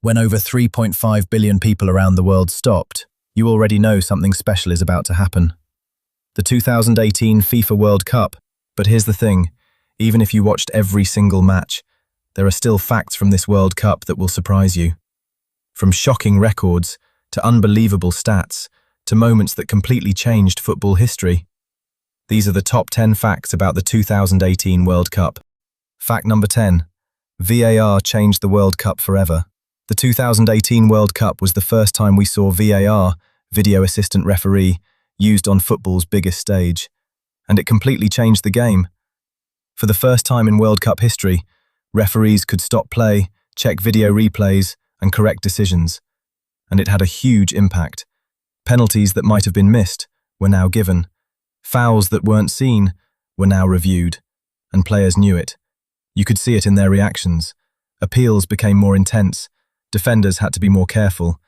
When over 3.5 billion people around the world stopped, you already know something special is about to happen. The 2018 FIFA World Cup. But here's the thing, even if you watched every single match, there are still facts from this World Cup that will surprise you. From shocking records, to unbelievable stats, to moments that completely changed football history. These are the top 10 facts about the 2018 World Cup. Fact number 10. VAR changed the World Cup forever. The 2018 World Cup was the first time we saw VAR, video assistant referee, used on football's biggest stage. And it completely changed the game. For the first time in World Cup history, referees could stop play, check video replays, and correct decisions. And it had a huge impact. Penalties that might have been missed were now given. Fouls that weren't seen were now reviewed. And players knew it. You could see it in their reactions. Appeals became more intense. Defenders had to be more careful.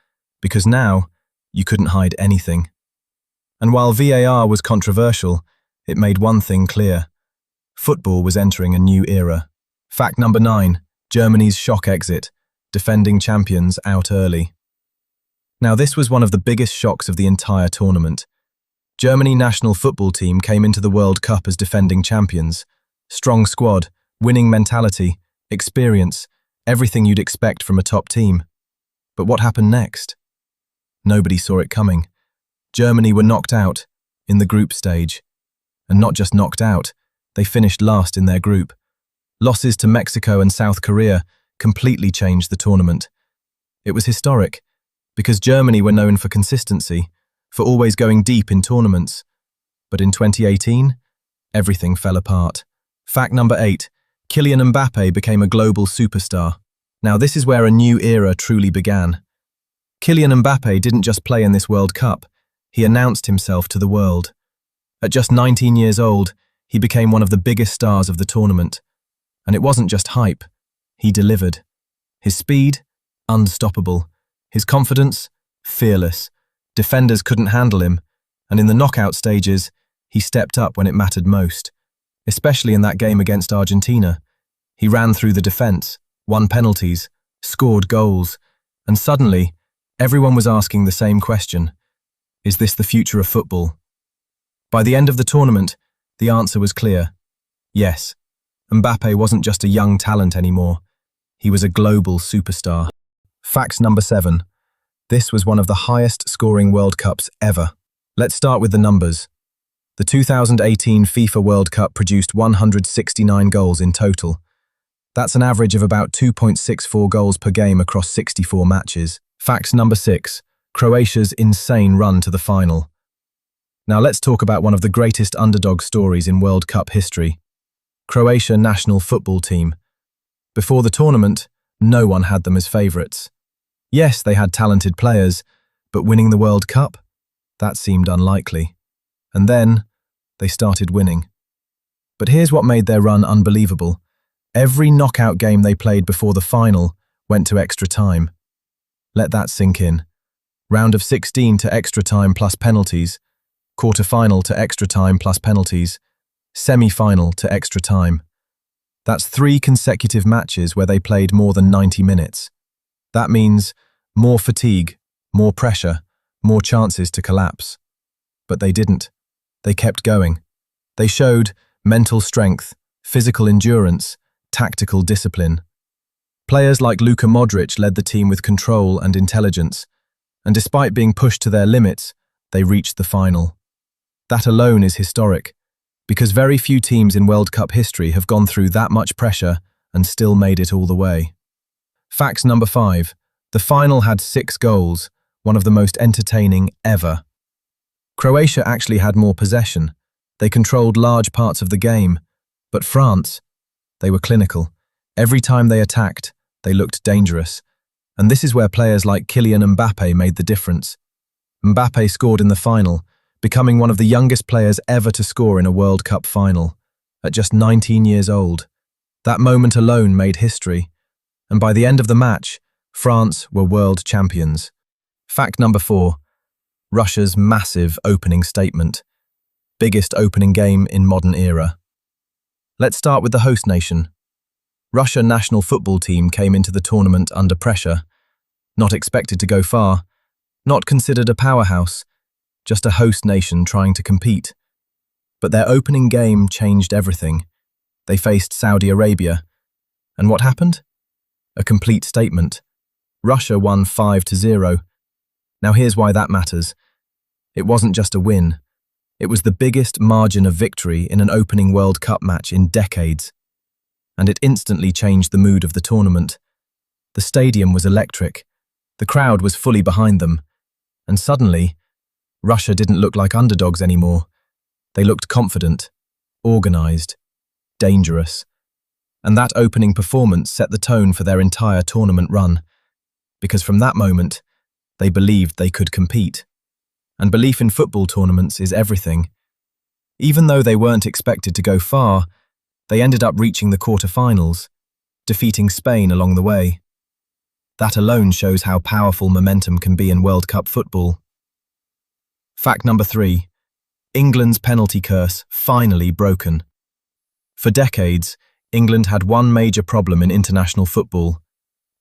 Because now, you couldn't hide anything. And while VAR was controversial, it made one thing clear. Football was entering a new era. Fact number 9. Germany's shock exit. Defending champions out early. Now this was one of the biggest shocks of the entire tournament. Germany national football team came into the World Cup as defending champions. Strong squad, winning mentality, experience, everything you'd expect from a top team. But what happened next? Nobody saw it coming. Germany were knocked out in the group stage. And not just knocked out, they finished last in their group. Losses to Mexico and South Korea completely changed the tournament. It was historic, because Germany were known for consistency, for always going deep in tournaments. But in 2018, everything fell apart. Fact number 8. Kylian Mbappé became a global superstar. Now this is where a new era truly began. Kylian Mbappé didn't just play in this World Cup, he announced himself to the world. At just 19 years old, he became one of the biggest stars of the tournament. And it wasn't just hype, he delivered. His speed, unstoppable. His confidence, fearless. Defenders couldn't handle him, and in the knockout stages, he stepped up when it mattered most. Especially in that game against Argentina. He ran through the defense, won penalties, scored goals, and suddenly, everyone was asking the same question. Is this the future of football? By the end of the tournament, the answer was clear. Yes, Mbappé wasn't just a young talent anymore. He was a global superstar. Fact number 7. This was one of the highest scoring World Cups ever. Let's start with the numbers. The 2018 FIFA World Cup produced 169 goals in total. That's an average of about 2.64 goals per game across 64 matches. Fact number 6. Croatia's insane run to the final. Now let's talk about one of the greatest underdog stories in World Cup history. Croatia national football team. Before the tournament, no one had them as favourites. Yes, they had talented players, but winning the World Cup? That seemed unlikely. And then, they started winning. But here's what made their run unbelievable. Every knockout game they played before the final went to extra time. Let that sink in. Round of 16 to extra time plus penalties, quarter-final to extra time plus penalties, semi-final to extra time. That's 3 consecutive matches where they played more than 90 minutes. That means more fatigue, more pressure, more chances to collapse. But they didn't. They kept going. They showed mental strength, physical endurance, tactical discipline. Players like Luka Modric led the team with control and intelligence, and despite being pushed to their limits, they reached the final. That alone is historic, because very few teams in World Cup history have gone through that much pressure and still made it all the way. Fact number 5. The final had 6 goals, one of the most entertaining ever. Croatia actually had more possession. They controlled large parts of the game. But France, they were clinical. Every time they attacked, they looked dangerous. And this is where players like Kylian Mbappé made the difference. Mbappé scored in the final, becoming one of the youngest players ever to score in a World Cup final, at just 19 years old. That moment alone made history. And by the end of the match, France were world champions. Fact number 4. Russia's massive opening statement. Biggest opening game in modern era. Let's start with the host nation. Russia national football team came into the tournament under pressure. Not expected to go far, not considered a powerhouse, just a host nation trying to compete. But their opening game changed everything. They faced Saudi Arabia. And what happened? A complete statement. Russia won 5-0. Now here's why that matters. It wasn't just a win. It was the biggest margin of victory in an opening World Cup match in decades. And it instantly changed the mood of the tournament. The stadium was electric. The crowd was fully behind them. And suddenly, Russia didn't look like underdogs anymore. They looked confident, organized, dangerous. And that opening performance set the tone for their entire tournament run. Because from that moment, they believed they could compete. And belief in football tournaments is everything. Even though they weren't expected to go far, they ended up reaching the quarter-finals, defeating Spain along the way. That alone shows how powerful momentum can be in World Cup football. Fact number 3. England's penalty curse finally broken. For decades, England had one major problem in international football: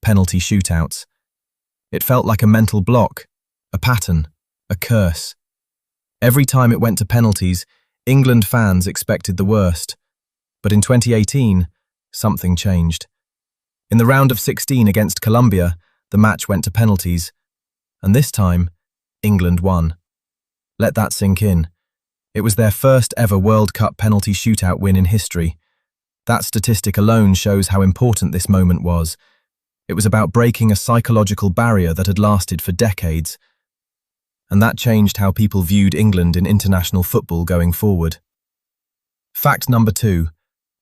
penalty shootouts. It felt like a mental block, a pattern, a curse. Every time it went to penalties, England fans expected the worst. But in 2018, something changed. In the round of 16 against Colombia, the match went to penalties. And this time, England won. Let that sink in. It was their first ever World Cup penalty shootout win in history. That statistic alone shows how important this moment was. It was about breaking a psychological barrier that had lasted for decades. And that changed how people viewed England in international football going forward. Fact number 2.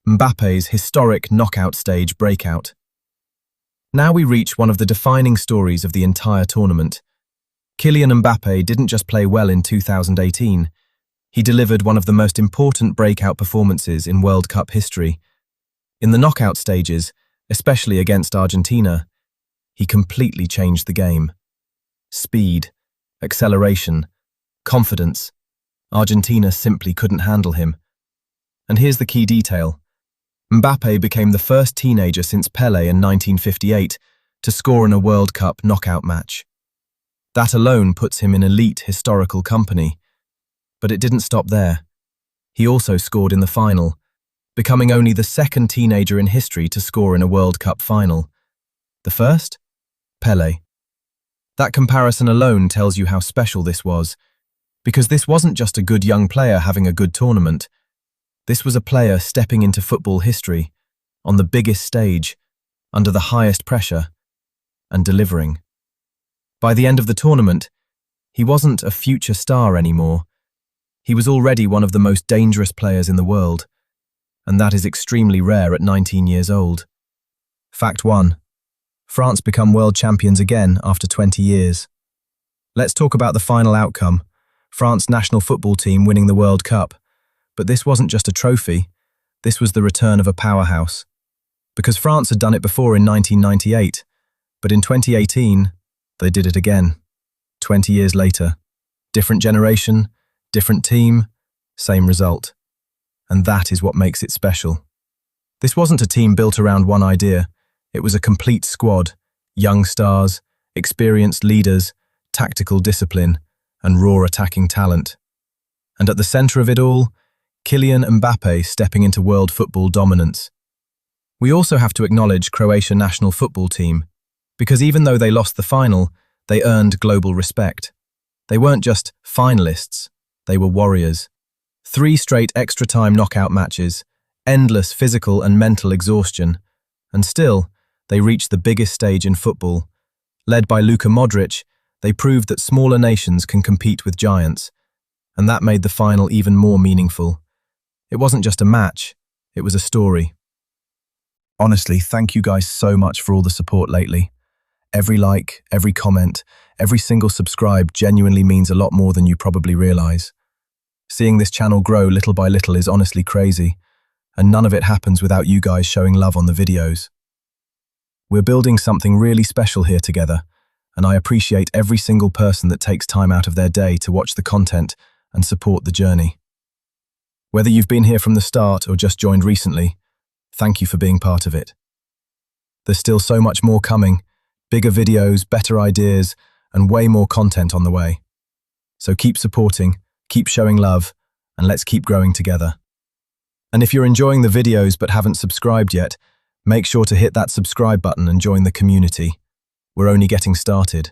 Mbappé's historic knockout stage breakout. Now we reach one of the defining stories of the entire tournament. Kylian Mbappé didn't just play well in 2018. He delivered one of the most important breakout performances in World Cup history. In the knockout stages, especially against Argentina, he completely changed the game. Speed, acceleration, confidence. Argentina simply couldn't handle him. And here's the key detail. Mbappé became the first teenager since Pelé in 1958 to score in a World Cup knockout match. That alone puts him in elite historical company. But it didn't stop there. He also scored in the final, becoming only the second teenager in history to score in a World Cup final. The first? Pelé. That comparison alone tells you how special this was, because this wasn't just a good young player having a good tournament. This was a player stepping into football history, on the biggest stage, under the highest pressure, and delivering. By the end of the tournament, he wasn't a future star anymore. He was already one of the most dangerous players in the world, and that is extremely rare at 19 years old. Fact 1. France become world champions again after 20 years. Let's talk about the final outcome, France national football team winning the World Cup. But this wasn't just a trophy, this was the return of a powerhouse. Because France had done it before in 1998, but in 2018, they did it again. 20 years later. Different generation, different team, same result. And that is what makes it special. This wasn't a team built around one idea. It was a complete squad, young stars, experienced leaders, tactical discipline, and raw attacking talent. And at the center of it all, Kylian Mbappé stepping into world football dominance. We also have to acknowledge Croatia national football team, because even though they lost the final, they earned global respect. They weren't just finalists, they were warriors. 3 straight extra-time knockout matches, endless physical and mental exhaustion, and still, they reached the biggest stage in football. Led by Luka Modric, they proved that smaller nations can compete with giants, and that made the final even more meaningful. It wasn't just a match, it was a story. Honestly, thank you guys so much for all the support lately. Every like, every comment, every single subscribe genuinely means a lot more than you probably realize. Seeing this channel grow little by little is honestly crazy, and none of it happens without you guys showing love on the videos. We're building something really special here together, and I appreciate every single person that takes time out of their day to watch the content and support the journey. Whether you've been here from the start or just joined recently, thank you for being part of it. There's still so much more coming. Bigger videos, better ideas, and way more content on the way. So keep supporting, keep showing love, and let's keep growing together. And if you're enjoying the videos but haven't subscribed yet, make sure to hit that subscribe button and join the community. We're only getting started.